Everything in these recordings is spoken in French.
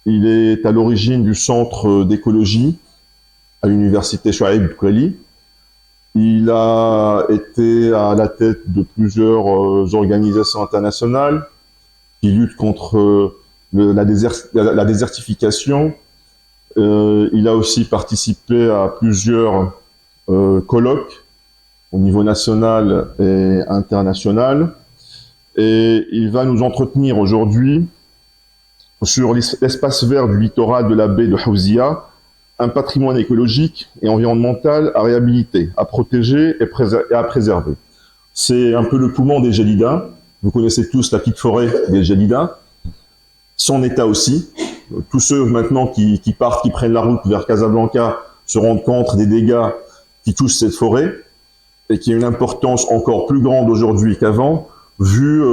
Il est à l'origine du centre d'écologie à l'université Chouaib Kouali. Il a été à la tête de plusieurs organisations internationales qui luttent contre la désertification. Il a aussi participé à plusieurs colloques au niveau national et international. Et il va nous entretenir aujourd'hui sur l'espace vert du littoral de la baie de Haouzia, un patrimoine écologique et environnemental à réhabiliter, à protéger et à préserver. C'est un peu le poumon des Gélidas. Vous connaissez tous la petite forêt des Gélidas, son état aussi. Tous ceux maintenant qui partent, qui prennent la route vers Casablanca, se rendent compte des dégâts qui touchent cette forêt et qui a une importance encore plus grande aujourd'hui qu'avant, vu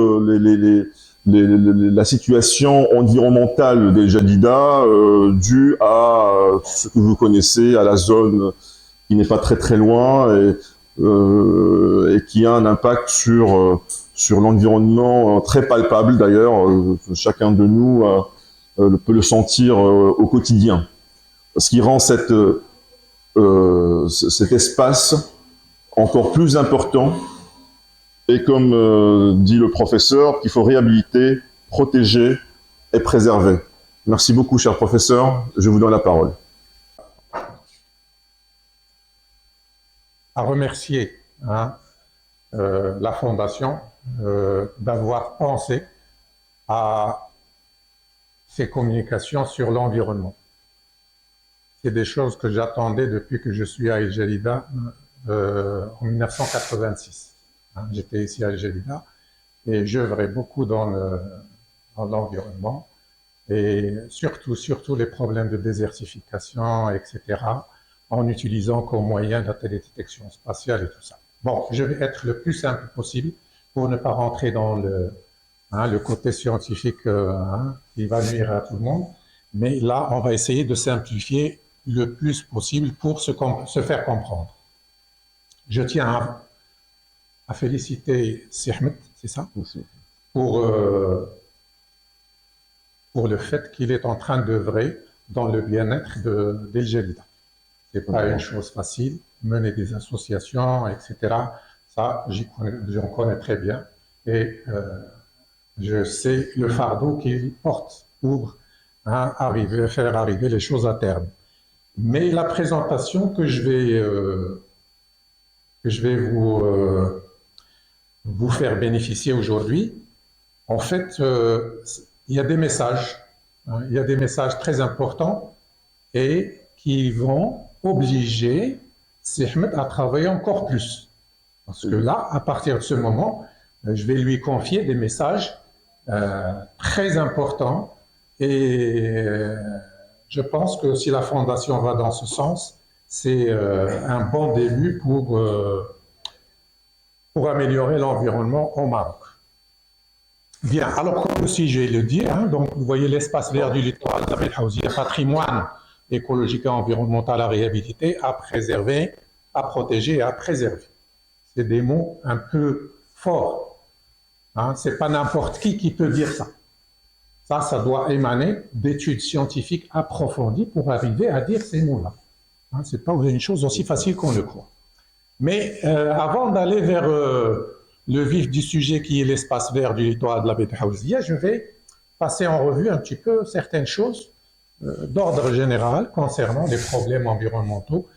la situation environnementale des Jadidas due à ce que vous connaissez, à la zone qui n'est pas très très loin et qui a un impact sur l'environnement très palpable d'ailleurs. Chacun de nous peut le sentir au quotidien. Ce qui rend cet espace encore plus important. Et comme dit le professeur, qu'il faut réhabiliter, protéger et préserver. Merci beaucoup, cher professeur. Je vous donne la parole. À remercier la Fondation d'avoir pensé à ces communications sur l'environnement. C'est des choses que j'attendais depuis que je suis à El Jalida en 1986. J'étais ici à El Jalida et j'œuvrais beaucoup dans l'environnement et surtout les problèmes de désertification, etc., en utilisant comme moyen la télédétection spatiale et tout ça. Bon, je vais être le plus simple possible pour ne pas rentrer dans le côté scientifique qui va nuire à tout le monde, mais là, on va essayer de simplifier le plus possible pour se faire comprendre. Je tiens à féliciter Sihmet, c'est ça, pour le fait qu'il est en train d'œuvrer dans le bien-être d'El Jalida. Ce n'est pas une chose facile, mener des associations, etc. Ça, j'en connais très bien et je sais le fardeau qu'il porte pour faire arriver les choses à terme. Mais la présentation que je vais vous faire bénéficier aujourd'hui, en fait, il y a des messages, il y a des messages très importants et qui vont obliger Sihmet à travailler encore plus. Parce que là, à partir de ce moment, je vais lui confier des messages très importants et je pense que si la Fondation va dans ce sens, c'est un bon début pour améliorer l'environnement au Maroc. Bien, alors comme aussi je le dis, donc vous voyez l'espace vert du littoral de la baie de Haouzia, patrimoine écologique et environnemental à réhabiliter, à préserver, à protéger et à préserver. C'est des mots un peu forts. C'est pas n'importe qui peut dire ça. Ça doit émaner d'études scientifiques approfondies pour arriver à dire ces mots-là. C'est pas une chose aussi facile qu'on le croit. Mais avant d'aller vers le vif du sujet qui est l'espace vert du littoral de la baie de Haouzia, je vais passer en revue un petit peu certaines choses d'ordre général concernant les problèmes environnementaux.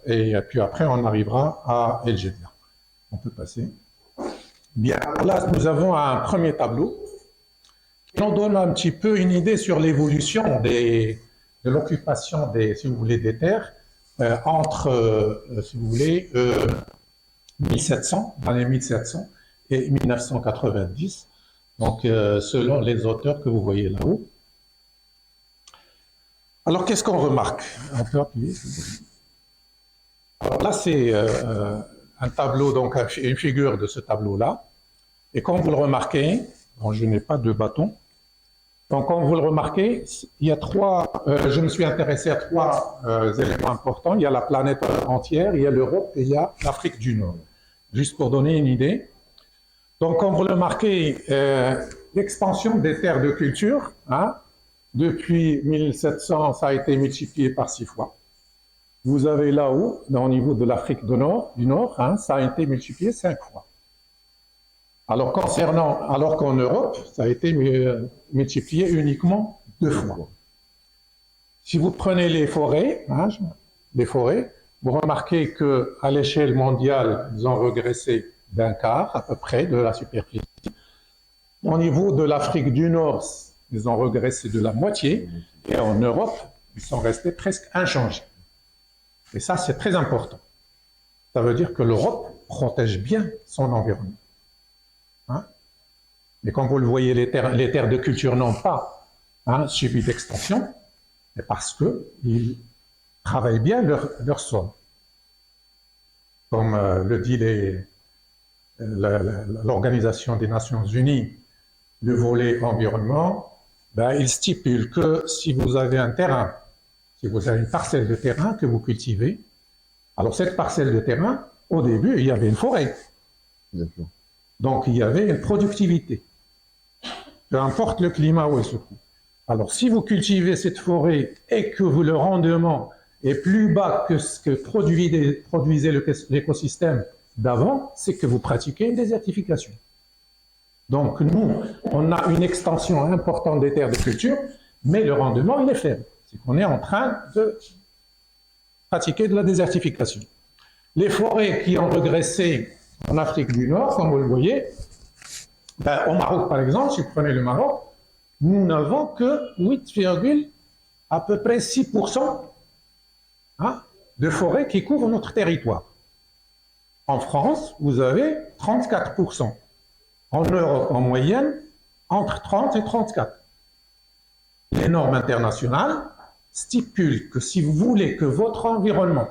Et puis après, on arrivera à El Jalida. On peut passer. Bien, là, nous avons un premier tableau qui nous donne un petit peu une idée sur l'évolution de l'occupation si vous voulez, des terres entre, si vous voulez, 1700, l'année 1700 et 1990. Donc, selon les auteurs que vous voyez là-haut. Alors, qu'est-ce qu'on remarque? On peut appuyer. Alors là, c'est un tableau, donc une figure de ce tableau-là. Et comme vous le remarquez, bon, je n'ai pas de bâton. Donc, comme vous le remarquez, il y a je me suis intéressé à trois éléments importants. Il y a la planète entière, il y a l'Europe et il y a l'Afrique du Nord. Juste pour donner une idée. Donc, comme vous le remarquez, l'expansion des terres de culture, Depuis 1700, ça a été multiplié par 6 fois. Vous avez là-haut, au niveau de l'Afrique du Nord, hein, ça a été multiplié 5 fois. Alors qu'en Europe, ça a été multiplié uniquement 2 fois. Si vous prenez les forêts, vous remarquez qu'à l'échelle mondiale, ils ont régressé d'un quart à peu près de la superficie. Au niveau de l'Afrique du Nord, ils ont régressé de la moitié. Et en Europe, ils sont restés presque inchangés. Et ça, c'est très important. Ça veut dire que l'Europe protège bien son environnement. Hein? Mais comme vous le voyez, les terres de culture n'ont pas subi d'extension, c'est parce qu'ils travaillent bien leur sol. Comme le dit l'Organisation des Nations Unies, le volet environnement, il stipule que si vous avez un terrain, si vous avez une parcelle de terrain que vous cultivez, alors cette parcelle de terrain, au début, il y avait une forêt. D'accord. Donc il y avait une productivité. Peu importe le climat où elle se trouve. Alors si vous cultivez cette forêt et que le rendement est plus bas que ce que produisait l'écosystème d'avant, c'est que vous pratiquez une désertification. Donc nous, on a une extension importante des terres de culture, mais le rendement, il est faible. C'est qu'on est en train de pratiquer de la désertification. Les forêts qui ont régressé en Afrique du Nord, comme vous le voyez, au Maroc par exemple, si vous prenez le Maroc, nous n'avons que 8, à peu près 6% de forêts qui couvrent notre territoire. En France, vous avez 34%. En Europe, en moyenne, entre 30 et 34. Les normes internationales stipulent que si vous voulez que votre environnement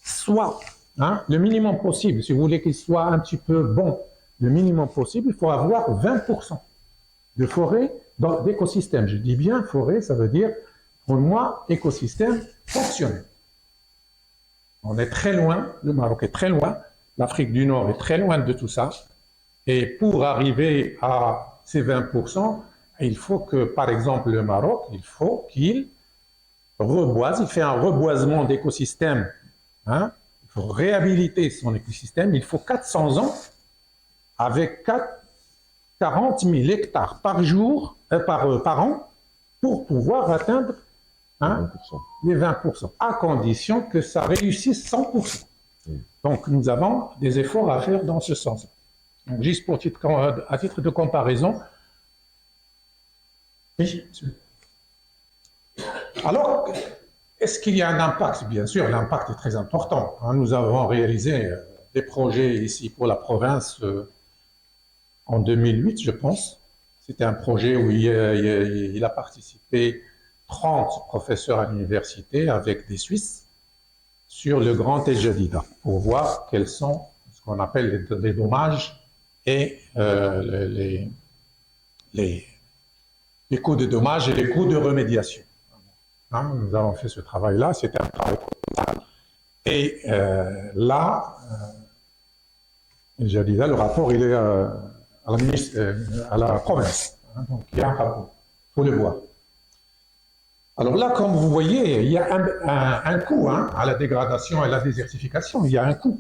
soit le minimum possible, si vous voulez qu'il soit un petit peu bon, le minimum possible, il faut avoir 20% de forêt d'écosystème. Je dis bien forêt, ça veut dire, pour moi, écosystème fonctionnel. On est très loin, le Maroc est très loin, l'Afrique du Nord est très loin de tout ça. Et pour arriver à ces 20%, il faut que, par exemple, le Maroc, il faut qu'il reboise, il fait un reboisement d'écosystème. Il faut réhabiliter son écosystème. Il faut 400 ans avec 40 000 hectares par an pour pouvoir atteindre 20%. les 20%, à condition que ça réussisse 100%. Donc, nous avons des efforts à faire dans ce sens. Donc, juste à titre de comparaison. Oui, monsieur. Alors, est-ce qu'il y a un impact? Bien sûr, l'impact est très important. Nous avons réalisé des projets ici pour la province en 2008, je pense. C'était un projet où il a participé 30 professeurs à l'université avec des Suisses sur le Grand El Jadida pour voir quels sont ce qu'on appelle les dommages et les coûts de dommages et les coûts de remédiation. Nous avons fait ce travail-là, c'était un travail colossal. Et là, j'ai dit là, le rapport, il est à la province. Donc, il y a un rapport, il faut le voir. Alors là, comme vous voyez, il y a un coût à la dégradation et à la désertification, il y a un coût.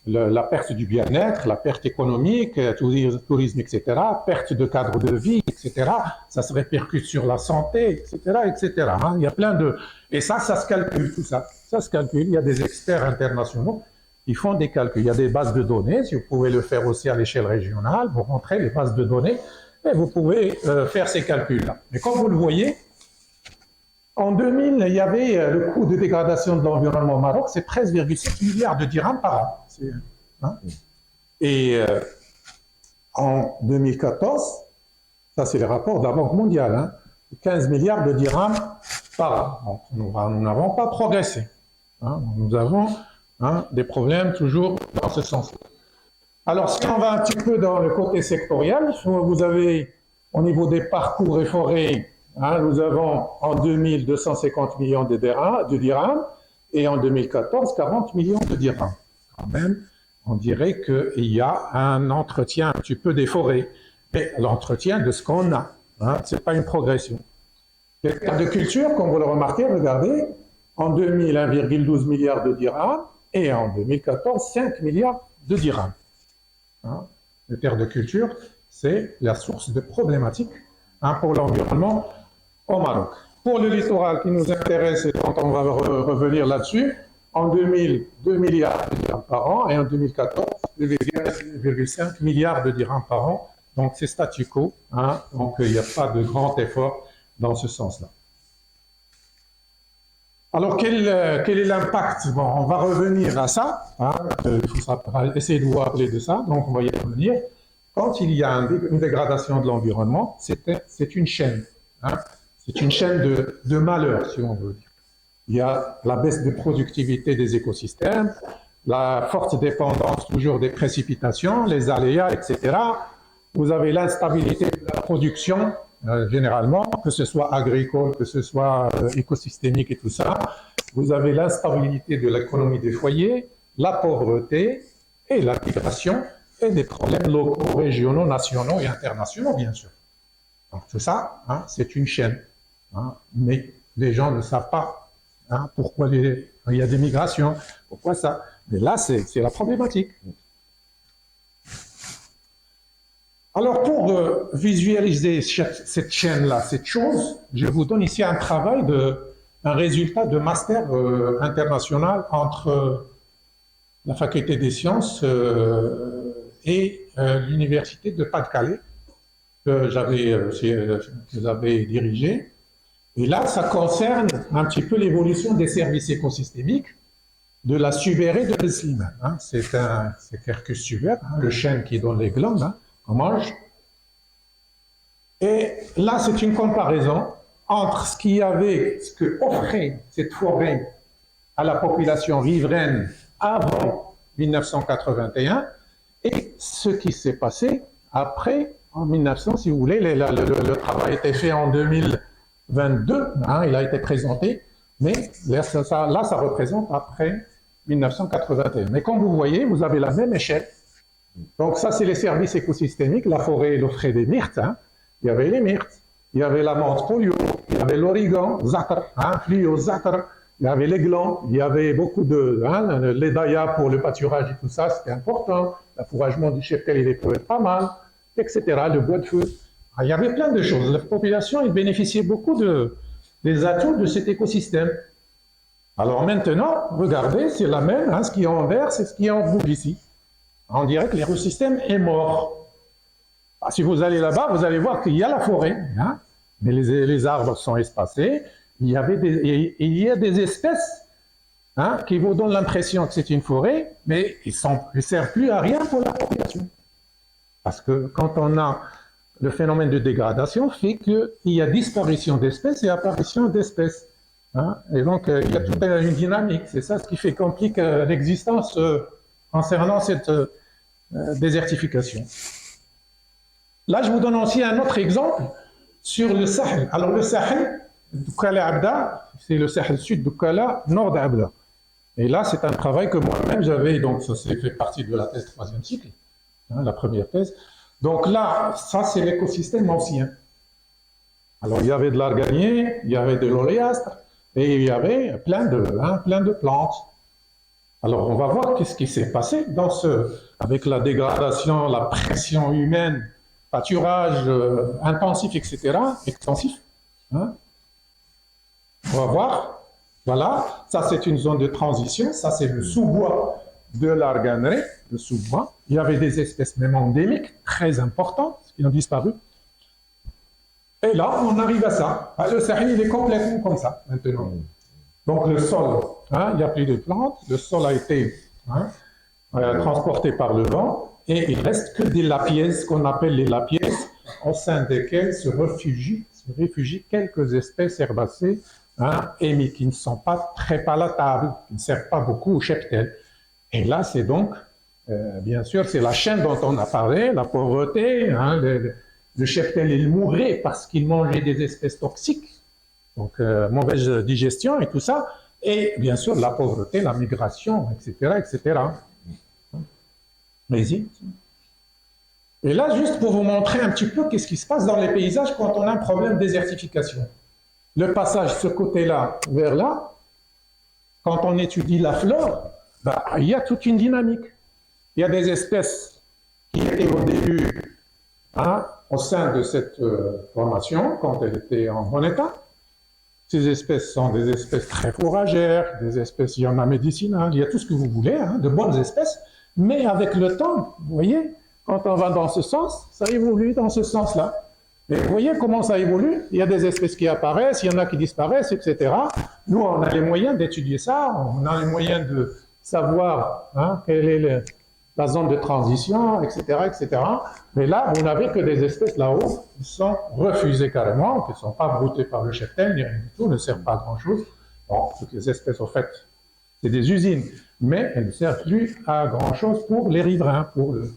La perte du bien-être, la perte économique, tourisme, etc., perte de cadre de vie, etc., ça se répercute sur la santé, etc., etc. Il y a plein de... Et ça se calcule, tout ça. Ça se calcule, il y a des experts internationaux qui font des calculs. Il y a des bases de données, si vous pouvez le faire aussi à l'échelle régionale, vous rentrez les bases de données et vous pouvez faire ces calculs-là. Mais comme vous le voyez, en 2000, il y avait le coût de dégradation de l'environnement au Maroc, c'est 13,7 milliards de dirhams par an. Et en 2014, ça c'est le rapport de la Banque mondiale, 15 milliards de dirhams par an. Donc, nous n'avons pas progressé. Nous avons des problèmes toujours dans ce sens-là. Alors, si on va un petit peu dans le côté sectoriel, vous avez au niveau des parcours et forêts, nous avons en 2000 250 millions de dirhams et en 2014 40 millions de dirhams. Quand même, on dirait qu'il y a un entretien un petit peu des forêts, mais l'entretien de ce qu'on a, ce n'est pas une progression. Les terres de culture, comme vous le remarquez, regardez, en 2000, 1,12 milliard de dirhams et en 2014, 5 milliards de dirhams. Hein? Les terres de culture, c'est la source de problématiques pour l'environnement au Maroc. Pour le littoral qui nous intéresse et dont on va revenir là-dessus, en 2000, 2 milliards de dirhams par an et en 2014, 2,5 milliards de dirhams par an. Donc c'est statu quo, donc il n'y a pas de grand effort dans ce sens-là. Alors quel est l'impact? Bon, on va revenir à ça, il faudra essayer de vous rappeler de ça, donc on va y revenir. Quand il y a une dégradation de l'environnement, c'est une chaîne, c'est une chaîne de malheur, si on veut dire. Il y a la baisse de productivité des écosystèmes, la forte dépendance toujours des précipitations, les aléas, etc. Vous avez l'instabilité de la production, généralement, que ce soit agricole, que ce soit écosystémique et tout ça. Vous avez l'instabilité de l'économie des foyers, la pauvreté et la migration et des problèmes locaux, régionaux, nationaux et internationaux, bien sûr. Donc tout ça, c'est une chaîne. Mais les gens ne savent pas pourquoi il y a des migrations, pourquoi ça. Mais là, c'est la problématique. Alors, pour visualiser cette chaîne-là, cette chose, je vous donne ici un résultat de master international entre la faculté des sciences et l'université de Pas-de-Calais que j'avais dirigé. Et là, ça concerne un petit peu l'évolution des services écosystémiques de la subérée de Besliman. C'est Quercus suber, le chêne qui donne les glandes, on mange. Et là, c'est une comparaison entre ce que offrait cette forêt à la population riveraine avant 1981 et ce qui s'est passé après, en 1900, si vous voulez. Le travail a été fait en 2022, il a été présenté, mais là, ça représente après 1981. Mais comme vous voyez, vous avez la même échelle. Donc ça, c'est les services écosystémiques. La forêt offrait des myrtes. Il y avait les myrtes, il y avait la menthe polio, il y avait l'origan, zacre, fluo, zacre, il y avait les glands, il y avait beaucoup de... les dayas pour le pâturage et tout ça, c'était important. L'affouragement du cheptel, il pouvait être pas mal, etc. Le bois de feu. Il y avait plein de choses. La population, il bénéficiait beaucoup des atouts de cet écosystème. Alors maintenant, regardez, c'est la même, ce qui est en vert, c'est ce qui est en rouge ici. On dirait que l'écosystème est mort. Si vous allez là-bas, vous allez voir qu'il y a la forêt, mais les arbres sont espacés. Il y a des espèces qui vous donnent l'impression que c'est une forêt, mais ils ne servent plus à rien pour la population. Parce que quand on a le phénomène de dégradation, fait qu'il y a disparition d'espèces et apparition d'espèces. Et donc, il y a toute une dynamique. C'est ça ce qui complique l'existence concernant cette désertification. Là, je vous donne aussi un autre exemple sur le Sahel. Alors, le Sahel, Doukala-Abda, c'est le Sahel sud, Doukala, nord d'Abda. Et là, c'est un travail que moi-même j'avais, donc ça fait partie de la thèse 3e cycle, la première thèse. Donc là, ça, c'est l'écosystème ancien. Alors, il y avait de l'arganier, il y avait de l'oléastre, et il y avait plein de plantes. Alors, on va voir qu'est-ce qui s'est passé avec la dégradation, la pression humaine, pâturage intensif, etc., extensif. On va voir. Voilà, ça c'est une zone de transition, ça c'est le sous-bois de l'Arganré, le sous-bois. Il y avait des espèces même endémiques très importantes qui ont disparu. Et là, on arrive à ça. Le Sahel, il est complètement comme ça maintenant. Donc le sol, il n'y a plus de plantes, le sol a été transporté par le vent. Et il ne reste que des lapiaises, qu'on appelle les lapiaises, au sein desquelles se réfugient quelques espèces herbacées, mais qui ne sont pas très palatables, qui ne servent pas beaucoup au cheptel. Et là, c'est donc, bien sûr, c'est la chaîne dont on a parlé, la pauvreté, le cheptel, il mourait parce qu'il mangeait des espèces toxiques, donc mauvaise digestion et tout ça, et bien sûr, la pauvreté, la migration, etc., etc. Vas-y. Et là, juste pour vous montrer un petit peu qu'est-ce qui se passe dans les paysages quand on a un problème de désertification. le passage de ce côté-là vers là, quand on étudie la flore, bah, il y a toute une dynamique. Il y a des espèces qui étaient au début au sein de cette formation, quand elle était en bon état. Ces espèces sont des espèces très fourragères, des espèces, il y en a médicinales, il y a tout ce que vous voulez, de bonnes espèces, mais avec le temps, vous voyez, quand on va dans ce sens, ça évolue dans ce sens-là. Et vous voyez comment ça évolue? Il y a des espèces qui apparaissent, il y en a qui disparaissent, etc. Nous, on a les moyens d'étudier ça, on a les moyens de savoir quelle est la zone de transition, etc., etc. Mais là, vous n'avez que des espèces là-haut qui sont refusées carrément, qui ne sont pas broutées par le cheptel, ni rien du tout, ne servent pas à grand-chose. Bon, toutes les espèces, au fait, c'est des usines, mais elles ne servent plus à grand-chose pour les riverains, pour le...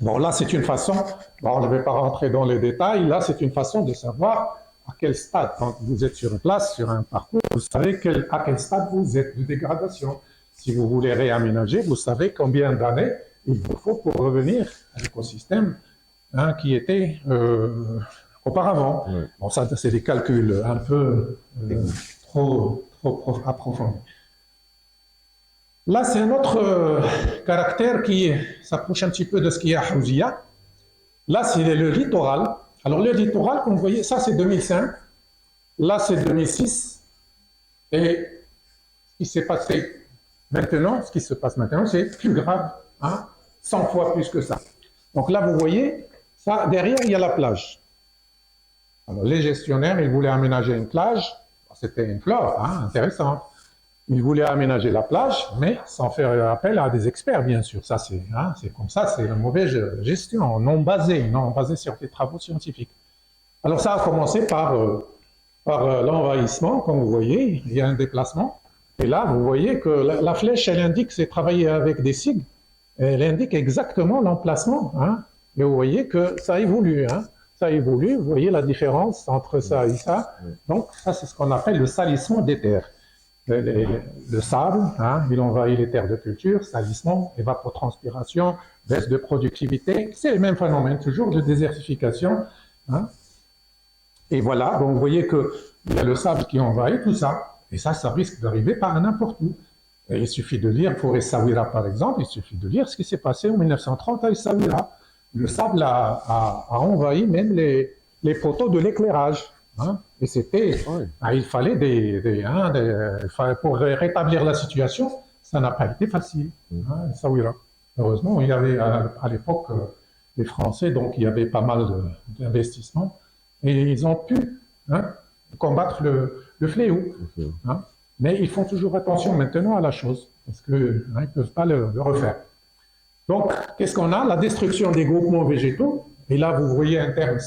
Bon, là, c'est une façon, bon, je ne vais pas rentrer dans les détails, là, c'est une façon de savoir à quel stade, quand vous êtes sur une place, sur un parcours, vous savez à quel stade vous êtes de dégradation. Si vous voulez réaménager, vous savez combien d'années il vous faut pour revenir à l'écosystème qui était auparavant. Oui. Bon, ça, c'est des calculs un peu trop approfondis. Là, c'est un autre caractère qui s'approche un petit peu de ce qu'il y a à Houzia. Là, c'est le littoral. Alors, le littoral, comme vous voyez, ça, c'est 2005. Là, c'est 2006. Et ce qui s'est passé maintenant, ce qui se passe maintenant, c'est plus grave, 100 fois plus que ça. Donc là, vous voyez, ça, derrière, il y a la plage. Alors, les gestionnaires, ils voulaient aménager une plage. C'était une flore, intéressante. Ils voulaient aménager la plage, mais sans faire appel à des experts, bien sûr. Ça, c'est comme ça, c'est une mauvaise gestion, non basée sur des travaux scientifiques. Alors, ça a commencé par l'envahissement, comme vous voyez, il y a un déplacement. Et là, vous voyez que la flèche, elle indique, c'est travailler avec des sigles, elle indique exactement l'emplacement. Et vous voyez que ça évolue, ça évolue, vous voyez la différence entre ça et ça. Donc, ça, c'est ce qu'on appelle le salissement des terres. Le sable, il envahit les terres de culture, salissement, évapotranspiration, baisse de productivité, c'est le même phénomène, toujours de désertification. Et voilà, donc vous voyez qu'il y a le sable qui envahit tout ça. Et ça risque d'arriver par n'importe où. Et il suffit de lire, pour Essaouira par exemple, il suffit de lire ce qui s'est passé en 1930 à Essaouira. Le sable a envahi même les poteaux de l'éclairage. Et c'était, il fallait pour rétablir la situation, ça n'a pas été facile. Essaouira. Heureusement, il y avait à l'époque les Français, donc il y avait pas mal d'investissements, et ils ont pu combattre le fléau. Mais ils font toujours attention maintenant à la chose, parce qu'ils ne peuvent pas le refaire. Donc, qu'est-ce qu'on a? La destruction des groupements végétaux, et là vous voyez un terme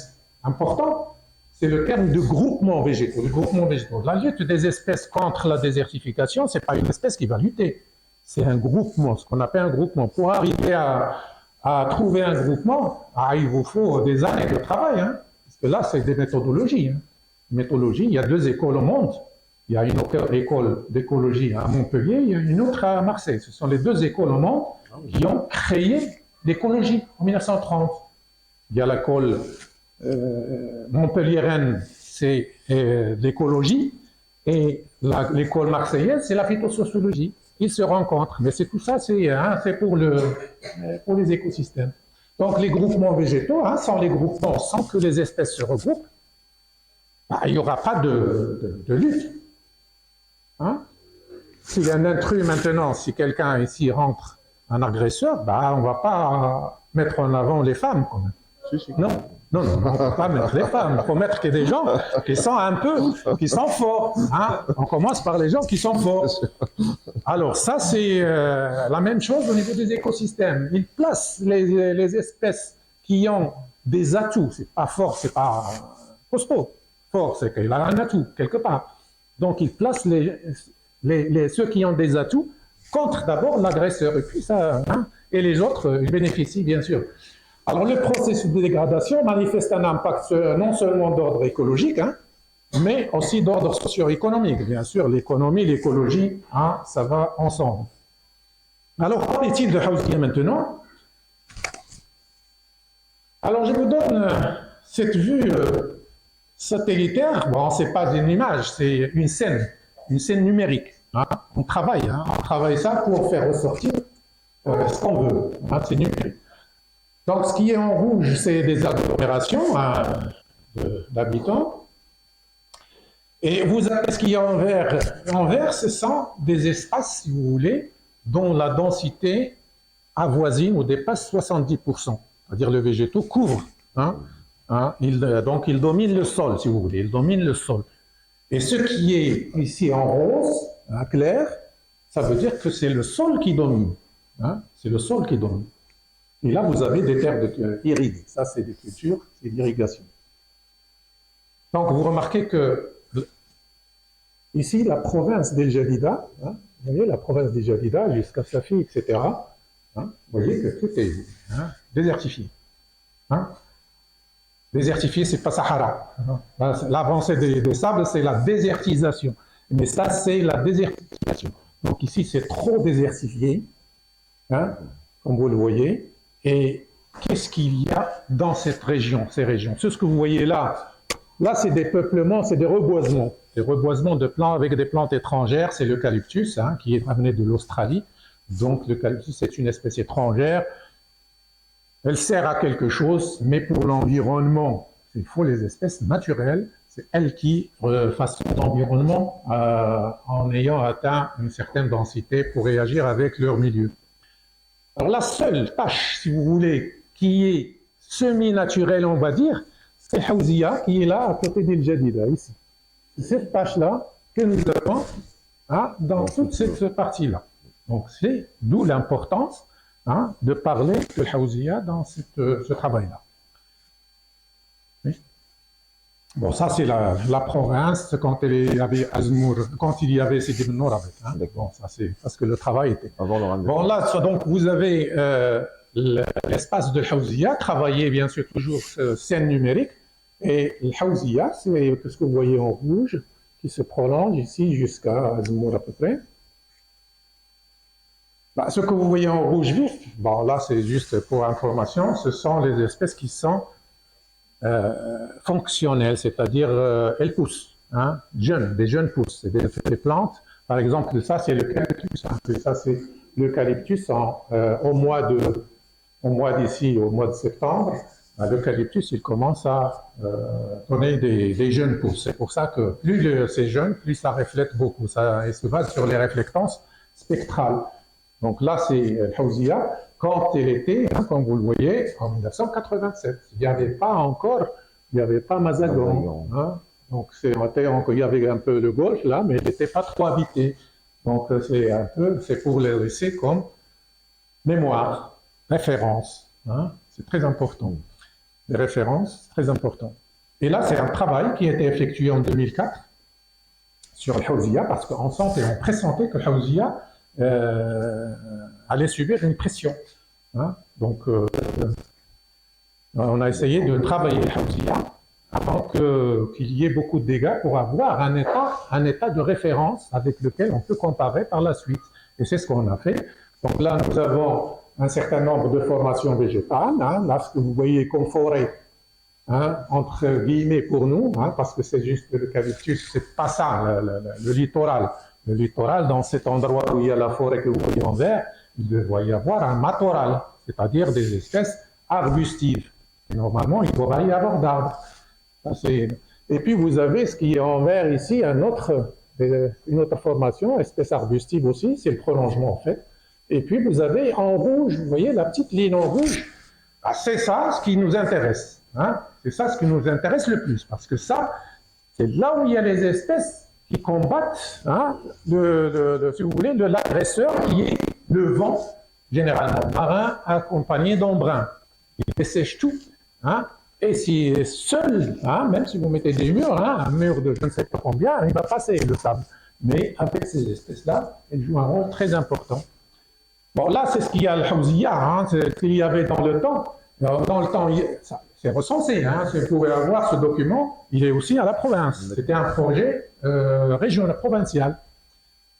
important, c'est le terme de groupement végétaux. Le groupement végétaux. La lutte des espèces contre la désertification, ce n'est pas une espèce qui va lutter, c'est un groupement, ce qu'on appelle un groupement. Pour arriver à trouver un groupement, il vous faut des années de travail, parce que là c'est des méthodologies. Méthodologie, il y a deux écoles au monde. Il y a une école d'écologie à Montpellier, il y a une autre à Marseille. Ce sont les deux écoles au monde qui ont créé l'écologie en 1930. Il y a l'école montpelliéraine, c'est l'écologie, et l'école marseillaise, c'est la phytosociologie. Ils se rencontrent, mais c'est tout ça, c'est pour les écosystèmes. Donc les groupements végétaux, sans les groupements, sans que les espèces se regroupent, il n'y aura pas de lutte. S'il y a un intrus maintenant, si quelqu'un ici rentre un agresseur, on ne va pas mettre en avant les femmes. Quand même. Non, on ne va pas mettre les femmes. Il faut mettre que des gens qui sont forts. On commence par les gens qui sont forts. Alors ça, c'est la même chose au niveau des écosystèmes. Ils placent les espèces qui ont des atouts. C'est pas fort, c'est pas costaud. Fort, c'est qu'il a un atout quelque part. Donc il place ceux qui ont des atouts contre d'abord l'agresseur, et puis ça, et les autres, ils bénéficient bien sûr. Alors le processus de dégradation manifeste un impact non seulement d'ordre écologique, mais aussi d'ordre socio-économique. Bien sûr, l'économie, l'écologie, ça va ensemble. Alors qu'en est-il de Houzia maintenant? Alors je vous donne cette vue Satellitaire, bon, c'est pas une image, c'est une scène numérique. Hein. On travaille ça pour faire ressortir ce qu'on veut. Hein, c'est numérique. Donc, ce qui est en rouge, c'est des agglomérations hein, d'habitants. Et vous avez ce qui est en vert. En vert, ce sont des espaces, si vous voulez, dont la densité avoisine ou dépasse 70%. C'est-à-dire le végétaux couvre. Hein, donc, il domine le sol, si vous voulez. Il domine le sol. Et ce qui est ici en rose, hein, clair, ça veut dire que c'est le sol qui domine. Hein, c'est le sol qui domine. Et là, vous avez des terres irriguées. Ça, c'est des cultures, c'est l'irrigation. Donc, vous remarquez que ici, la province d'El Jadida, hein, vous voyez, la province d'El Jadida, jusqu'à Safi, etc., hein, vous voyez que tout est hein, désertifié. Hein. Désertifié, c'est pas Sahara. Hein. L'avancée des sables, c'est la désertisation. Mais ça, c'est la désertification. Donc ici, c'est trop désertifié, hein, comme vous le voyez. Et qu'est-ce qu'il y a dans cette région, ces régions? C'est ce que vous voyez là. Là, c'est des peuplements, c'est des reboisements. Des reboisements de plantes avec des plantes étrangères. C'est l'eucalyptus, hein, qui est amené de l'Australie. Donc, l'eucalyptus est une espèce étrangère. Elle sert à quelque chose, mais pour l'environnement, il faut les espèces naturelles. C'est elles qui façonnent l'environnement en ayant atteint une certaine densité pour réagir avec leur milieu. Alors la seule tâche, si vous voulez, qui est semi-naturelle, on va dire, c'est Hawzia qui est là à côté d'El Jadida, ici. C'est cette tâche-là que nous avons hein, dans toute cette partie-là. Donc c'est d'où l'importance hein, de parler de Hawzia dans ce travail-là. Oui. Bon, ça c'est la province quand il y avait Azmour, quand il y avait Sidi Ben Nour avec. Hein. Bon, ça c'est parce que le travail était. Bon là, donc vous avez l'espace de Hawzia, travaillé bien sûr toujours scène numérique, et le Hawzia, c'est ce que vous voyez en rouge, qui se prolonge ici jusqu'à Azmour à peu près. Bah, ce que vous voyez en rouge vif, bon là c'est juste pour information, ce sont les espèces qui sont fonctionnelles, c'est-à-dire elles poussent, hein, jeunes, des jeunes pousses, c'est des plantes. Par exemple, ça c'est l'eucalyptus, hein, ça c'est l'eucalyptus au mois d'ici, au mois de septembre. L'eucalyptus il commence à donner des jeunes pousses. C'est pour ça que plus c'est jeune, plus ça reflète beaucoup. Ça se base sur les réflectances spectrales. Donc là c'est Hawzia. Quand elle était, hein, comme vous le voyez, en 1987, il n'y avait pas Mazagon. Hein. Donc il y avait un peu de golfe là, mais elle n'était pas trop habitée. Donc c'est pour les laisser comme mémoire, référence. Hein. C'est très important. Les références, très important. Et là, c'est un travail qui a été effectué en 2004 sur Hawzia, parce qu'on sentait, on pressentait que Hawzia allait subir une pression. Hein. Donc, on a essayé de travailler Hawzia avant qu'il y ait beaucoup de dégâts pour avoir un état de référence avec lequel on peut comparer par la suite. Et c'est ce qu'on a fait. Donc là, nous avons un certain nombre de formations végétales. Hein. Là, ce que vous voyez comme forêt, hein, entre guillemets pour nous, hein, parce que c'est juste l'eucalyptus, c'est pas ça, le littoral. Le littoral, dans cet endroit où il y a la forêt que vous voyez en vert, il doit y avoir un mattoral, c'est-à-dire des espèces arbustives. Et normalement, il devrait y avoir d'arbres. Et puis vous avez ce qui est en vert ici, une autre formation, espèce arbustive aussi, c'est le prolongement en fait. Et puis vous avez en rouge, vous voyez la petite ligne en rouge, ah, c'est ça ce qui nous intéresse. Hein? C'est ça ce qui nous intéresse le plus, parce que ça, c'est là où il y a les espèces qui combattent, hein, si vous voulez, de l'agresseur qui est le vent, généralement marin, accompagné d'embrun. Il dessèche tout. Hein, et si seul, hein, même si vous mettez des murs, hein, un mur de je ne sais pas combien, il va passer le sable. Mais avec ces espèces-là, elles jouent un rôle très important. Bon, là, c'est ce qu'il y a à Hawzia, hein, c'est ce qu'il y avait dans le temps. Dans le temps, c'est recensé. Hein, si vous pouvez avoir ce document, il est aussi à la province. C'était un projet régional, provincial.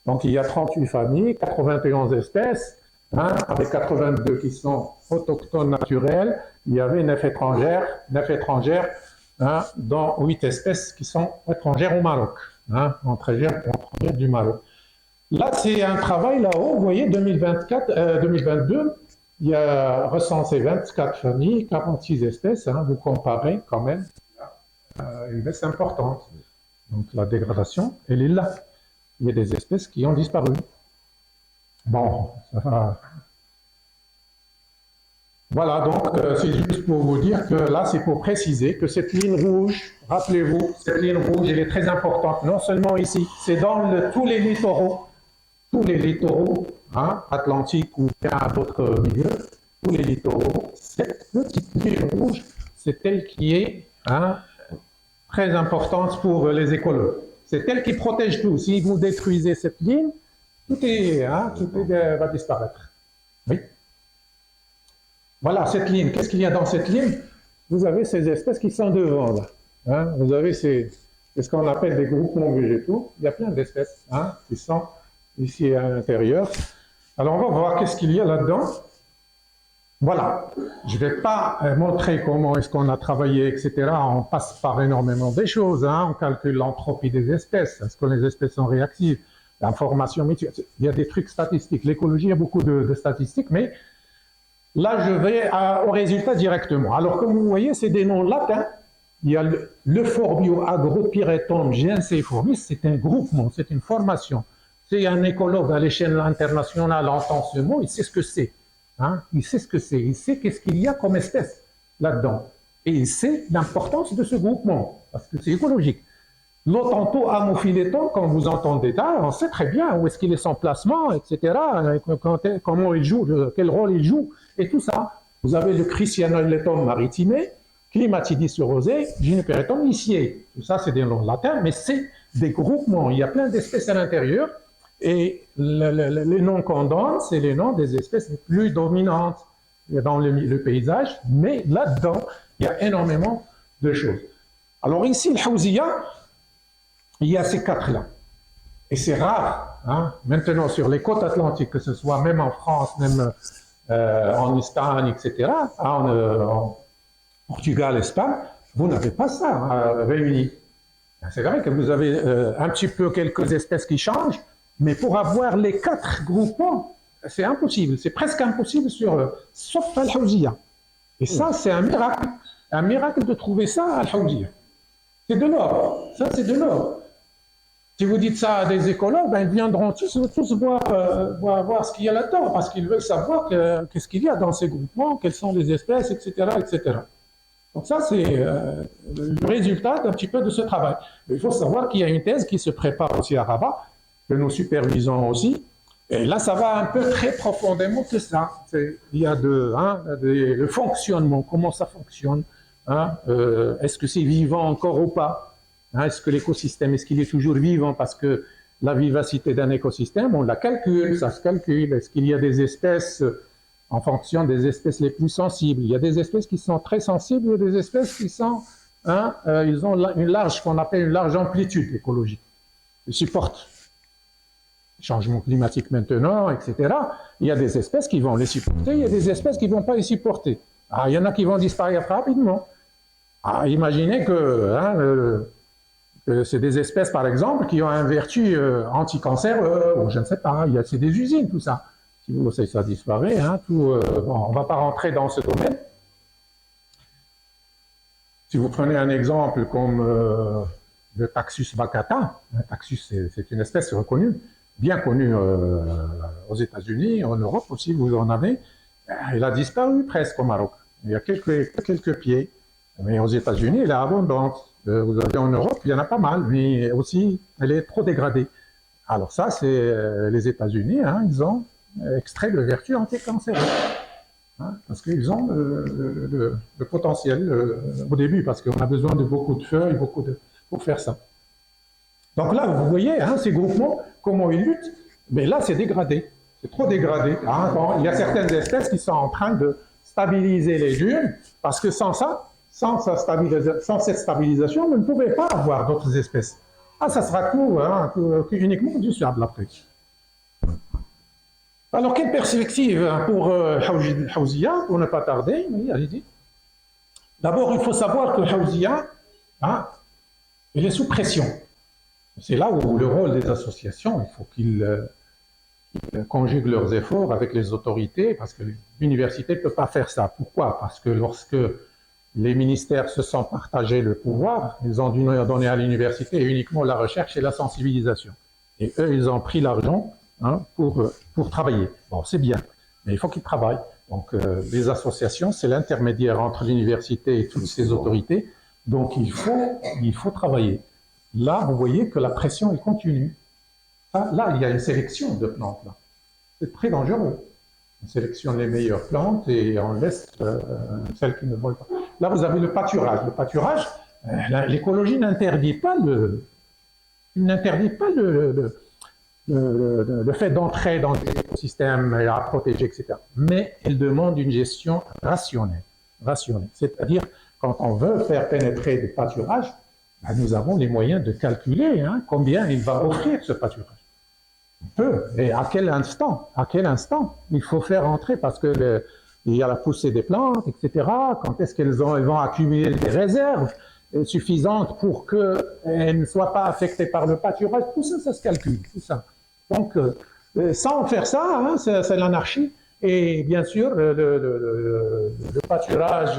Donc, il y a 38 familles, 91 espèces, hein, avec 82 qui sont autochtones naturels. Il y avait 9 étrangères dans 8 espèces qui sont étrangères au Maroc, étrangères du Maroc. Là, c'est un travail là-haut, vous voyez, 2022, il y a recensé 24 familles, 46 espèces, vous comparez quand même, une baisse importante. Donc la dégradation, elle est là. Il y a des espèces qui ont disparu. Bon, ça va. Voilà, donc c'est juste pour vous dire que là, c'est pour préciser que cette ligne rouge, rappelez-vous, cette ligne rouge, elle est très importante, non seulement ici, c'est dans tous les littoraux, atlantiques ou bien à d'autres milieux, tous les littoraux, cette petite ligne rouge, c'est elle qui est très importante pour les écologues. C'est elle qui protège tout. Si vous détruisez cette ligne, tout va disparaître. Oui. Voilà, cette ligne. Qu'est-ce qu'il y a dans cette ligne? Vous avez ces espèces qui sont devant, là. Vous avez ce qu'on appelle des groupements végétaux. Il y a plein d'espèces qui sont ici à l'intérieur. Alors, on va voir qu'est-ce qu'il y a là-dedans. Voilà. Je ne vais pas montrer comment est-ce qu'on a travaillé, etc. On passe par énormément de choses. On calcule l'entropie des espèces. Est-ce que les espèces sont réactives? L'information mutuelle. Il y a des trucs statistiques. L'écologie, il y a beaucoup de statistiques, mais là, je vais au résultat directement. Alors, comme vous voyez, c'est des noms latins. Il y a l'Euphorbio agropyretum giensiformis, c'est un groupement, c'est une formation. Si un écologue à l'échelle internationale entend ce mot, il sait ce que c'est. Il sait ce que c'est, il sait qu'est-ce qu'il y a comme espèce là-dedans. Et il sait l'importance de ce groupement, parce que c'est écologique. L'Otanto amophyleton, quand vous entendez ça, on sait très bien où est-ce qu'il est son placement, etc., comment il joue, quel rôle il joue, et tout ça. Vous avez le Chrysianoletum maritime, Climatidis rosé, Juniperetum lissier. Tout ça, c'est des noms latins, mais c'est des groupements. Il y a plein d'espèces à l'intérieur, et les noms qu'on donne, c'est les noms des espèces les plus dominantes dans le paysage, mais là-dedans, il y a énormément de choses. Alors ici, le Hawzia, il y a ces quatre-là. Et c'est rare, maintenant sur les côtes atlantiques, que ce soit même en France, même en Espagne, etc., en Portugal, Espagne, vous n'avez pas ça réuni. C'est vrai que vous avez un petit peu quelques espèces qui changent, mais pour avoir les quatre groupements, c'est impossible, c'est presque impossible sauf Al-Hawzia. Et ça, c'est un miracle de trouver ça à Al-Hawzia. C'est de l'or, ça c'est de l'or. Si vous dites ça à des écologues, ils viendront tous voir ce qu'il y a là-dedans, parce qu'ils veulent savoir qu'est-ce qu'il y a dans ces groupements, quelles sont les espèces, etc., etc. Donc ça, c'est le résultat d'un petit peu de ce travail. Mais il faut savoir qu'il y a une thèse qui se prépare aussi à Rabat, que nous supervisons aussi. Et là, ça va un peu très profondément que ça. Il y a le fonctionnement, comment ça fonctionne. Est-ce que c'est vivant encore ou pas? Est-ce que l'écosystème, est-ce qu'il est toujours vivant? Parce que la vivacité d'un écosystème, on la calcule, ça se calcule. Est-ce qu'il y a des espèces en fonction des espèces les plus sensibles? Il y a des espèces qui sont très sensibles, il y a des espèces qui sont, ils ont ce qu'on appelle une large amplitude écologique. Ils supportent le changement climatique maintenant, etc. Il y a des espèces qui vont les supporter, il y a des espèces qui ne vont pas les supporter. Il y en a qui vont disparaître rapidement. Imaginez que c'est des espèces, par exemple, qui ont un vertu anti-cancer, ou je ne sais pas, c'est des usines, tout ça. Si vous savez, ça disparaît. On ne va pas rentrer dans ce domaine. Si vous prenez un exemple comme le Taxus baccata, Taxus, c'est une espèce reconnue, bien connue aux États-Unis, en Europe aussi, vous en avez. Elle a disparu presque au Maroc. Il y a quelques pieds. Mais aux États-Unis, elle est abondante. Vous avez en Europe, il y en a pas mal, mais aussi, elle est trop dégradée. Alors ça, c'est les États-Unis, ils ont extrait de vertu anti-cancéreuse. Parce qu'ils ont le potentiel au début, parce qu'on a besoin de beaucoup de feuilles, pour faire ça. Donc là, vous voyez, ces groupements, comment ils luttent, mais là, c'est dégradé. C'est trop dégradé. Il y a certaines espèces qui sont en train de stabiliser les dunes, parce que sans cette stabilisation, vous ne pouvez pas avoir d'autres espèces. Ça sera uniquement du sable après. Alors, quelle perspective pour Hawzia, pour ne pas tarder? Oui, allez-y. D'abord, il faut savoir que Hawzia, hein, il est sous pression. C'est là où le rôle des associations, il faut qu'ils conjuguent leurs efforts avec les autorités, parce que l'université ne peut pas faire ça. Pourquoi? Parce que lorsque les ministères se sont partagés le pouvoir, ils ont dû donner à l'université uniquement la recherche et la sensibilisation. Et eux, ils ont pris l'argent, hein, pour travailler. Bon, c'est bien, mais il faut qu'ils travaillent. Donc, les associations, c'est l'intermédiaire entre l'université et toutes ces autorités. Donc, il faut travailler. Là, vous voyez que la pression, elle continue. Là, il y a une sélection de plantes. Là. C'est très dangereux. On sélectionne les meilleures plantes et on laisse celles qui ne volent pas. Là, vous avez le pâturage. Le pâturage, l'écologie n'interdit pas le fait d'entrer dans des écosystèmes à protéger, etc. Mais elle demande une gestion rationnelle. C'est-à-dire, quand on veut faire pénétrer des pâturages, ben, nous avons les moyens de calculer combien il va offrir ce pâturage. On peut. Et à quel instant il faut faire entrer, parce que il y a la poussée des plantes, etc. Quand est-ce qu'elles vont accumuler des réserves suffisantes pour qu'elles ne soient pas affectées par le pâturage? Tout ça, ça se calcule. Tout ça. Donc, sans faire ça, c'est l'anarchie. Et bien sûr, le pâturage,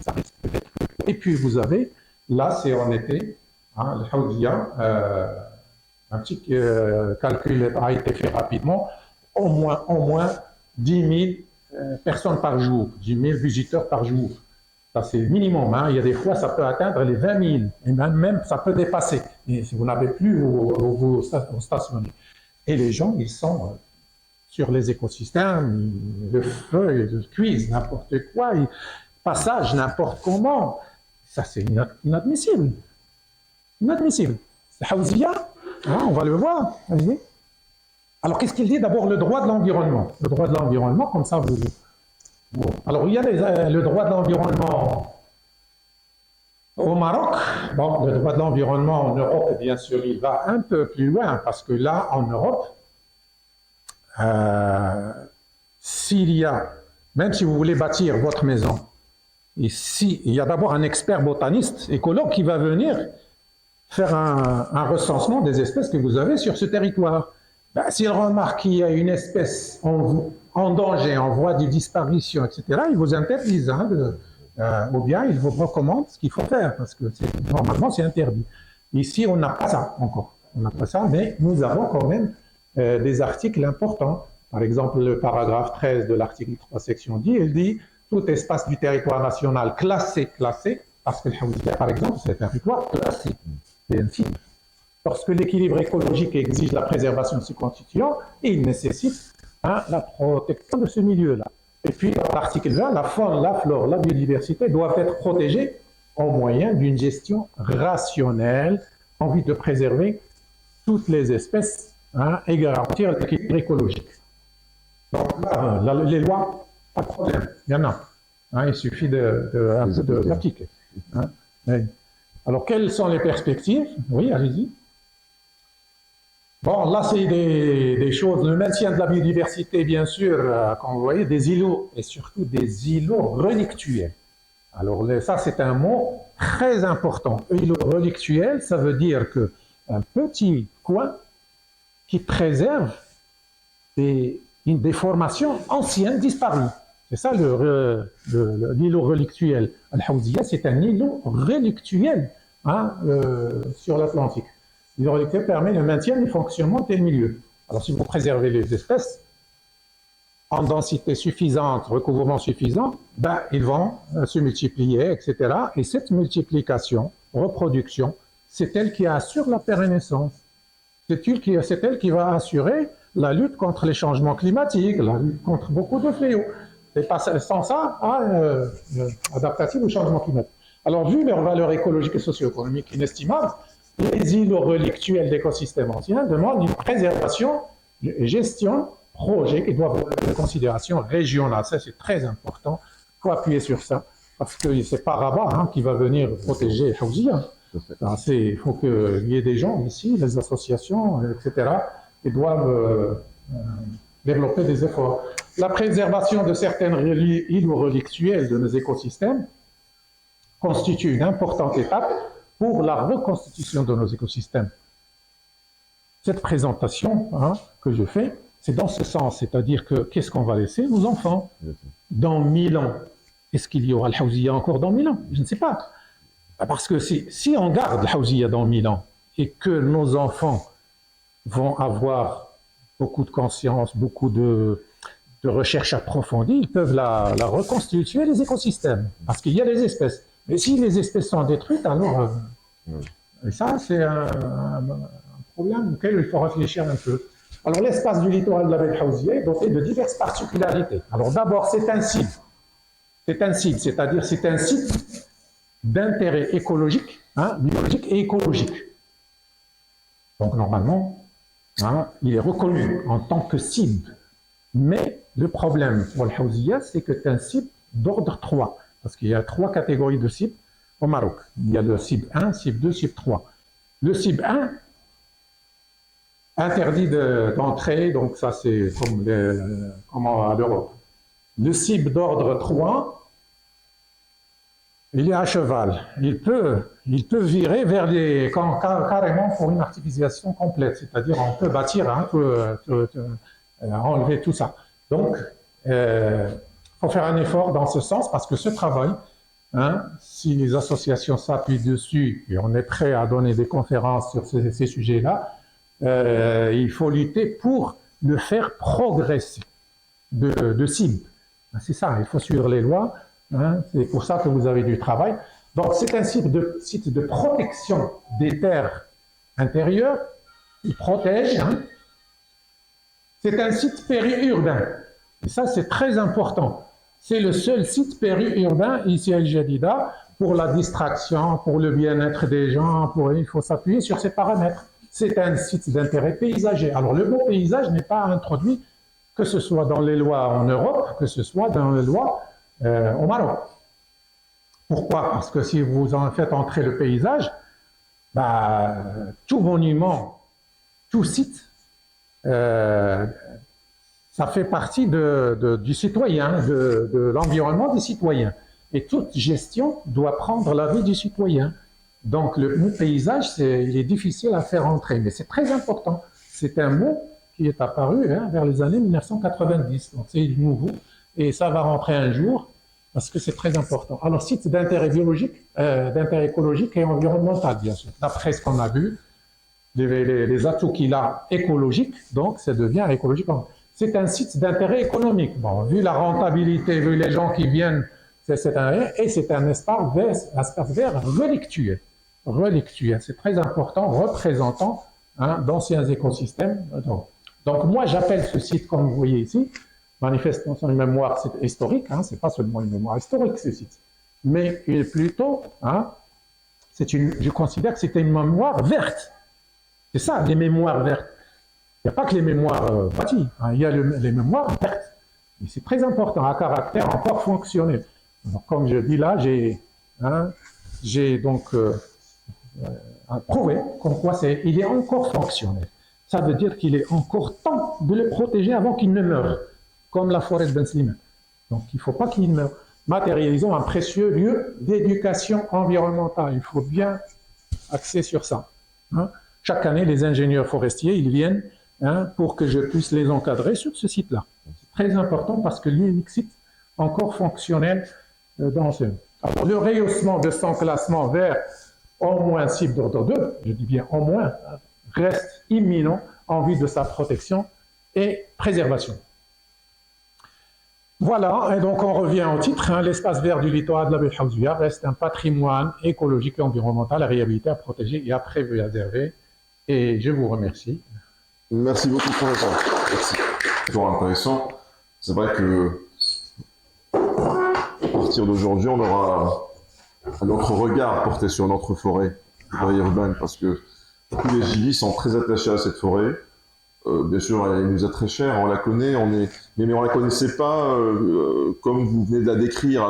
ça risque d'être. Et puis, vous avez, là, c'est en été, le Haoudia, un petit calcul a été fait rapidement, au moins 10 000 personnes par jour, 10 000 visiteurs par jour. Ça, c'est le minimum. Il y a des fois, ça peut atteindre les 20 000, et même ça peut dépasser, et si vous n'avez plus où stationner. Et les gens, ils sont sur les écosystèmes, le feu, ils cuisent n'importe quoi, ils passage n'importe comment. Ça, c'est inadmissible. Inadmissible. C'est Haouzia, on va le voir. Vas-y. Alors, qu'est-ce qu'il dit? D'abord, le droit de l'environnement. Le droit de l'environnement, comme ça, vous... Bon. Alors, il y a le droit de l'environnement au Maroc. Bon, le droit de l'environnement en Europe, bien sûr, il va un peu plus loin, parce que là, en Europe, s'il y a, même si vous voulez bâtir votre maison, ici, il y a d'abord un expert botaniste, écologue, qui va venir faire un recensement des espèces que vous avez sur ce territoire. Ben, s'il remarque qu'il y a une espèce en danger, en voie de disparition, etc., il vous interdise, ou bien il vous recommande ce qu'il faut faire, parce que normalement c'est interdit. Ici, on n'a pas ça encore. On n'a pas ça, mais nous avons quand même des articles importants. Par exemple, le paragraphe 13 de l'article 3, section 10, il dit « Tout espace du territoire national classé », parce que le Haouzia, par exemple, c'est un territoire classé. Et ainsi, lorsque l'équilibre écologique exige la préservation de ce constituant, il nécessite la protection de ce milieu-là. Et puis, dans l'article 20, la faune, la flore, la biodiversité doivent être protégées au moyen d'une gestion rationnelle en vue de préserver toutes les espèces et garantir l'équilibre écologique. Donc là, les lois, pas de problème, il y en a. Il suffit d'appliquer. Alors, quelles sont les perspectives? Oui, allez-y. Bon, là, c'est des choses, le maintien de la biodiversité, bien sûr, comme vous voyez, des îlots, et surtout des îlots relictuels. Alors, ça, c'est un mot très important. Îlot relictuel, ça veut dire qu'un petit coin qui préserve des formations anciennes disparues. C'est ça l'îlot relictuel. Al-Haouzia, c'est un îlot relictuel sur l'Atlantique. L'îlot relictuel permet le maintien du fonctionnement de tel milieu. Alors, si vous préservez les espèces en densité suffisante, recouvrement suffisant, ben, ils vont se multiplier, etc. Et cette multiplication, reproduction, c'est elle qui assure la pérennisation. C'est elle qui va assurer la lutte contre les changements climatiques, la lutte contre beaucoup de fléaux. Et pas sans ça, adaptative au changement climatique. Alors, vu leur valeur écologique et socio-économique inestimable, les îlots relictuels d'écosystèmes anciens demandent une préservation, une gestion, projet qui doit avoir une considération régionale. Ça, c'est très important. Il faut appuyer sur ça, parce que c'est pas Rabat qui va venir protéger Haouzia. Il faut qu'il y ait des gens ici, les associations, etc., qui doivent développer des efforts. La préservation de certaines îlots relictuels de nos écosystèmes constitue une importante étape pour la reconstitution de nos écosystèmes. Cette présentation que je fais, c'est dans ce sens, c'est-à-dire que qu'est-ce qu'on va laisser nos enfants dans 1000 ans? Est-ce qu'il y aura le Hawziya encore dans 1000 ans? Je ne sais pas. Parce que si on garde le Hawziya dans 1000 ans et que nos enfants vont avoir beaucoup de conscience, beaucoup de recherche approfondie, ils peuvent la reconstituer, les écosystèmes. Parce qu'il y a des espèces. Mais si les espèces sont détruites, alors... et ça, c'est un problème auquel il faut réfléchir un peu. Alors, l'espace du littoral de la baie de Hawziya est doté de diverses particularités. Alors, d'abord, c'est un site. C'est un site, c'est-à-dire c'est un site d'intérêt écologique, biologique et écologique. Donc, normalement, il est reconnu en tant que cible. Mais le problème pour le Hawziya, c'est que c'est un site d'ordre 3. Parce qu'il y a 3 catégories de cibles au Maroc. Il y a le cible 1, cible 2, cible 3. Le cible 1, interdit d'entrée, donc ça c'est comme à l'Europe. Le cible d'ordre 3, il est à cheval. Il peut virer vers carrément pour une artificialisation complète, c'est-à-dire on peut bâtir, enlever tout ça. Donc, il faut faire un effort dans ce sens parce que ce travail, si les associations s'appuient dessus et on est prêt à donner des conférences sur ces sujets-là, il faut lutter pour le faire progresser de cible. C'est ça, il faut suivre les lois. C'est pour ça que vous avez du travail. Donc, c'est un site de protection des terres intérieures. Il protège. C'est un site périurbain. Et ça, c'est très important. C'est le seul site périurbain ici à El Jadida pour la distraction, pour le bien-être des gens. Il faut s'appuyer sur ces paramètres. C'est un site d'intérêt paysager. Alors, le mot paysage n'est pas introduit, que ce soit dans les lois en Europe, que ce soit dans les lois au Maroc. Pourquoi? Parce que si vous en faites entrer le paysage, tout monument, tout site, ça fait partie du citoyen, de l'environnement des citoyens. Et toute gestion doit prendre l'avis du citoyen. Donc le mot paysage, il est difficile à faire entrer, mais c'est très important. C'est un mot qui est apparu vers les années 1990, donc c'est nouveau, et ça va rentrer un jour, parce que c'est très important. Alors, site d'intérêt biologique, d'intérêt écologique et environnemental, bien sûr. D'après ce qu'on a vu, les atouts qu'il a écologiques, donc ça devient écologique. C'est un site d'intérêt économique. Bon, vu la rentabilité, vu les gens qui viennent, c'est un espace vert relictueux. C'est très important, représentant d'anciens écosystèmes. Donc moi, j'appelle ce site, comme vous voyez ici, manifestation une mémoire historique, c'est pas seulement une mémoire historique, ce site, mais plutôt, je considère que c'était une mémoire verte. C'est ça, les mémoires vertes. Il n'y a pas que les mémoires bâties, il y a les mémoires vertes. Et c'est très important, à caractère encore fonctionnel. Donc, comme je dis là, j'ai donc prouvé comme quoi il est encore fonctionnel. Ça veut dire qu'il est encore temps de le protéger avant qu'il ne meure, comme la forêt de Ben Slimane. Donc il ne faut pas qu'il meure. Matérialisons un précieux lieu d'éducation environnementale. Il faut bien axer sur ça. Chaque année, les ingénieurs forestiers, ils viennent pour que je puisse les encadrer sur ce site-là. C'est très important parce que l'unique site encore fonctionnel dans ce... Alors, le rehaussement de son classement vers au moins cible d'ordre 2, je dis bien au moins, reste imminent en vue de sa protection et préservation. Voilà, et donc on revient au titre, l'espace vert du littoral de la baie de Hawziya reste un patrimoine écologique et environnemental à réhabiliter, à protéger et à préserver. Et je vous remercie. Merci beaucoup pour le temps. Merci. Toujours intéressant. C'est vrai que à partir d'aujourd'hui, on aura un autre regard porté sur notre forêt urbaine parce que tous les Gili sont très attachés à cette forêt. Bien sûr, elle nous est très chère, on la connaît, mais on la connaissait pas comme vous venez de la décrire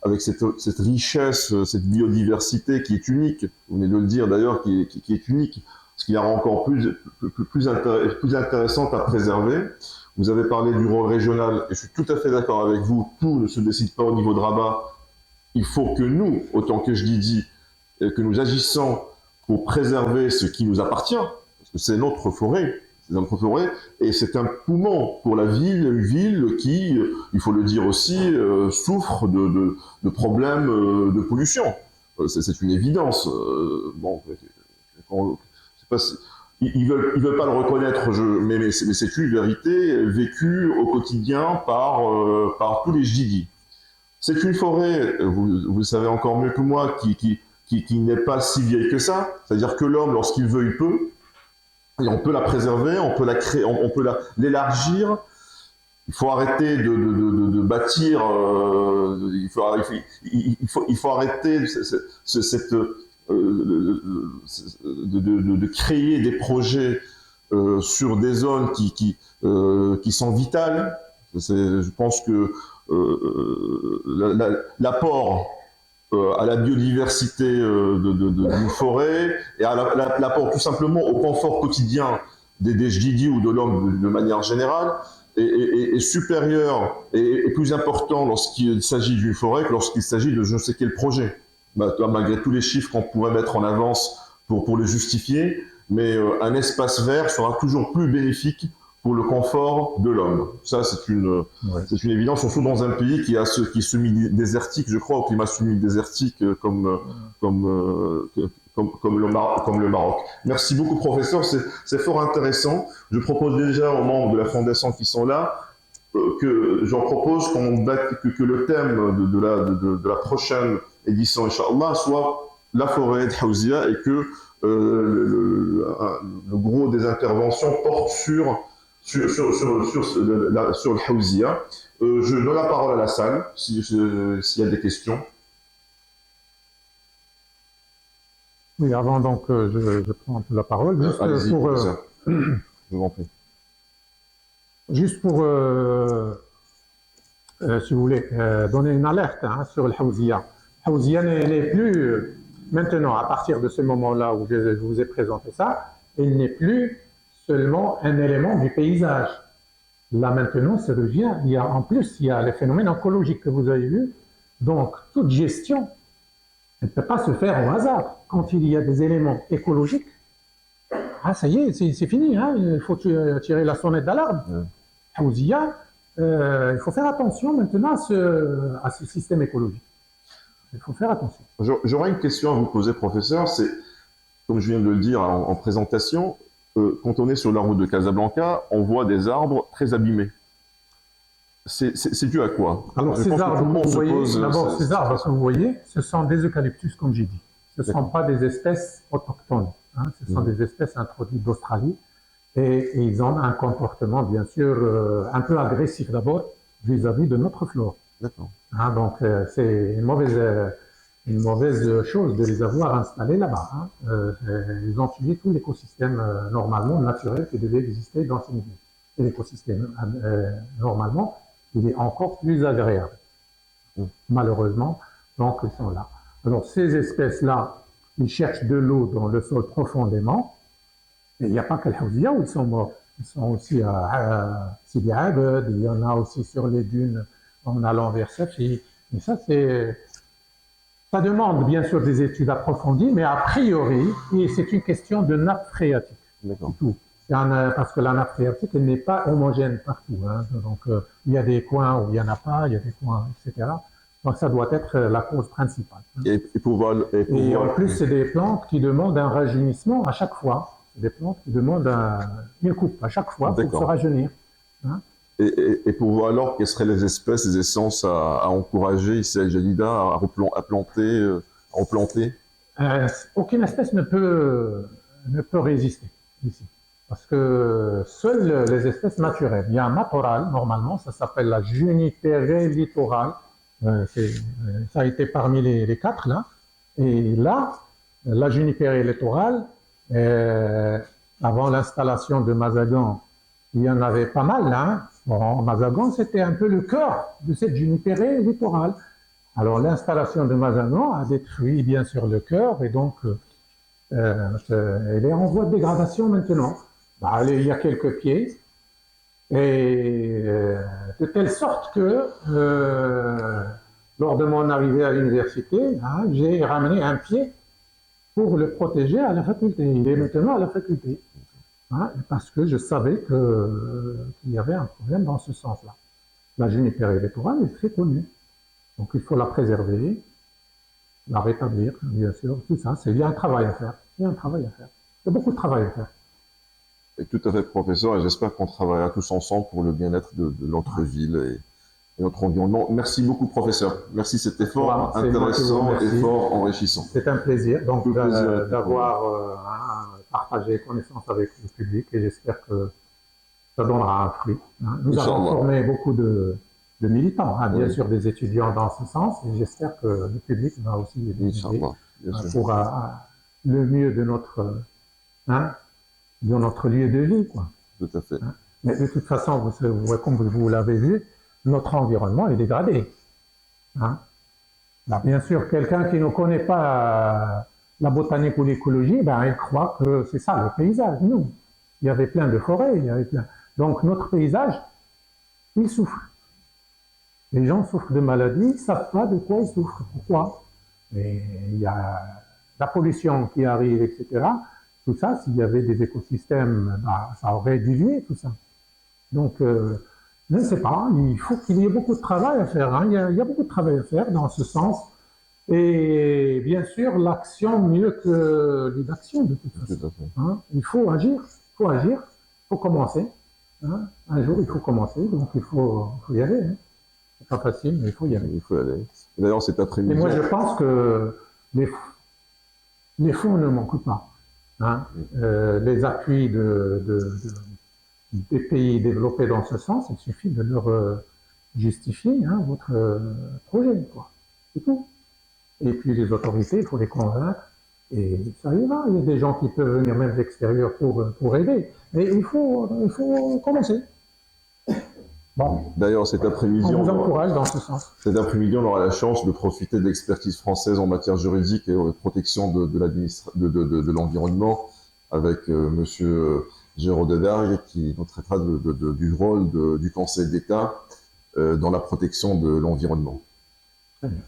avec cette richesse, cette biodiversité qui est unique. Vous venez de le dire d'ailleurs, qui est unique, ce qui la rend encore plus intéressante à préserver. Vous avez parlé du rôle régional, et je suis tout à fait d'accord avec vous. Tout ne se décide pas au niveau de Rabat. il faut que nous, autant que je dis, que nous agissons pour préserver ce qui nous appartient, parce que c'est notre forêt, et c'est un poumon pour la ville, une ville qui, il faut le dire aussi, souffre de problèmes de pollution. C'est une évidence. Bon, c'est pas, ils veulent pas le reconnaître, mais c'est une vérité vécue au quotidien par tous les jdidi. C'est une forêt, vous le savez encore mieux que moi, qui n'est pas si vieille que ça. C'est-à-dire que l'homme, lorsqu'il veut, il peut. Et on peut la préserver, on peut la créer, on peut l'élargir. Il faut arrêter de bâtir. Il faut arrêter de créer des projets sur des zones qui sont vitales. Je pense que l'apport à la biodiversité d'une forêt et à l'apport tout simplement au confort quotidien des jdidi ou de l'homme de manière générale est supérieur et plus important lorsqu'il s'agit d'une forêt que lorsqu'il s'agit de je ne sais quel projet. Malgré tous les chiffres qu'on pourrait mettre en avance pour le justifier, mais un espace vert sera toujours plus bénéfique pour le confort de l'homme. Ça, c'est une évidence, surtout dans un pays qui est semi-désertique, je crois, au climat semi-désertique comme le Maroc. Merci beaucoup, professeur. C'est fort intéressant. Je propose déjà aux membres de la Fondation qui sont là que j'en propose que le thème de la prochaine édition, Inch'Allah, soit la forêt de Haouzia et que le gros des interventions porte sur le Haouzia. Je donne la parole à la salle s'il y a des questions. Oui, avant donc je prends la parole. Juste je vous en prie. Juste pour, si vous voulez, donner une alerte sur le Haouzia. Haouzia n'est plus, maintenant, à partir de ce moment-là où je vous ai présenté ça, il n'est plus seulement un élément du paysage. Là maintenant, ça devient, en plus, il y a les phénomènes écologiques que vous avez vus. Donc, toute gestion ne peut pas se faire au hasard. Quand il y a des éléments écologiques, ça y est, c'est fini. Il faut tirer la sonnette d'alarme. Haouzia, il faut faire attention maintenant à ce système écologique. Il faut faire attention. J'aurais une question à vous poser, professeur. C'est, comme je viens de le dire en présentation, quand on est sur la route de Casablanca, on voit des arbres très abîmés. C'est dû à quoi? Alors, ces arbres que vous voyez, ce sont des eucalyptus, comme j'ai dit. Ce ne sont pas des espèces autochtones. Ce sont des espèces introduites d'Australie. Et ils ont un comportement, bien sûr, un peu agressif d'abord, vis-à-vis de notre flore. D'accord. Donc, c'est une mauvaise chose de les avoir installés là-bas. Ils ont tué tout l'écosystème normalement naturel qui devait exister dans ces milieux. Et l'écosystème, normalement, il est encore plus agréable. Malheureusement, donc ils sont là. Alors, ces espèces-là, ils cherchent de l'eau dans le sol profondément. Et il n'y a pas qu'à Haouzia où ils sont morts. Ils sont aussi à Sidi Abed, il y en a aussi sur les dunes en allant vers Safi. Mais ça, ça demande bien sûr des études approfondies, mais a priori, c'est une question de nappe phréatique. D'accord. Tout. Parce que la nappe phréatique, elle n'est pas homogène partout. Donc, il y a des coins où il n'y en a pas, il y a des coins, etc. Donc, ça doit être la cause principale. Et en plus, c'est des plantes qui demandent un rajeunissement à chaque fois. Des plantes qui demandent une coupe à chaque fois pour se rajeunir. Et pour voir alors quelles seraient les espèces, les essences à encourager ici à Jadida à replanter? Aucune espèce ne peut résister ici. Parce que seules les espèces naturelles. Il y a un matoral, normalement, ça s'appelle la Juniperae littorale. Ça a été parmi les 4 là. Et là, la Juniperae littorale, avant l'installation de Mazagan, il y en avait pas mal. Bon, Mazagan, c'était un peu le cœur de cette Juniperae littorale. Alors, l'installation de Mazagan a détruit bien sûr le cœur et donc elle est en voie de dégradation maintenant. Il y a quelques pieds et de telle sorte que lors de mon arrivée à l'université, hein, j'ai ramené un pied pour le protéger à la faculté. Il est maintenant à la faculté. Hein, parce que je savais qu'il y avait un problème dans ce sens-là. La Juniper électorale est très connue. Donc il faut la préserver, la rétablir, bien sûr, tout ça. Il y a un travail à faire. Il y a un travail à faire. Il y a beaucoup de travail à faire. Et tout à fait, professeur, et j'espère qu'on travaillera tous ensemble pour le bien-être de notre ville et notre environnement. Merci beaucoup, professeur. Merci, c'était fort intéressant et fort enrichissant. C'est un plaisir donc d'avoir partagé connaissance avec le public et j'espère que ça donnera un fruit. Hein. Nous avons formé beaucoup de militants, hein, bien sûr des étudiants dans ce sens, et j'espère que le public va aussi aider pour le mieux de notre lieu de vie, quoi. Tout à fait. Hein. Mais de toute façon, comme vous l'avez vu, notre environnement est dégradé. Hein. Là, bien sûr, quelqu'un qui ne connaît pas la botanique ou l'écologie, ben, il croit que c'est ça le paysage. Non, il y avait plein de forêts, il y avait plein. Donc notre paysage, il souffre. Les gens souffrent de maladies, ils ne savent pas de quoi ils souffrent. Pourquoi? Et il y a la pollution qui arrive, etc. Tout ça, s'il y avait des écosystèmes, bah, ça aurait dilué tout ça. Donc, je ne sais pas, il faut qu'il y ait beaucoup de travail à faire. Hein. Il y a beaucoup de travail à faire dans ce sens. Et bien sûr, l'action mieux que l'inaction, de toute façon. Hein. Il faut agir, il faut commencer. Hein. Un jour, il faut commencer, donc il faut y aller. Hein. C'est pas facile, mais il faut y aller. Il faut y aller. D'ailleurs, cet après-midi. Et moi, je pense que les fonds ne manquent pas. Hein. Les appuis des pays développés dans ce sens, il suffit de leur justifier votre projet, quoi. C'est tout. Et puis les autorités, il faut les convaincre, et ça ira. Il y a des gens qui peuvent venir même de l'extérieur pour aider. Mais il faut commencer. Bon. D'ailleurs, cet après-midi, on vous encourage dans ce sens. Cet après-midi, on aura la chance de profiter de l'expertise française en matière juridique et de protection de l'environnement avec Monsieur Géraud Devergue, qui nous traitera du rôle du Conseil d'État dans la protection de l'environnement,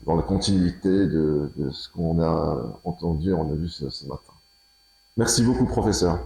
dans la continuité de ce qu'on a entendu, on a vu ce matin. Merci beaucoup, professeur.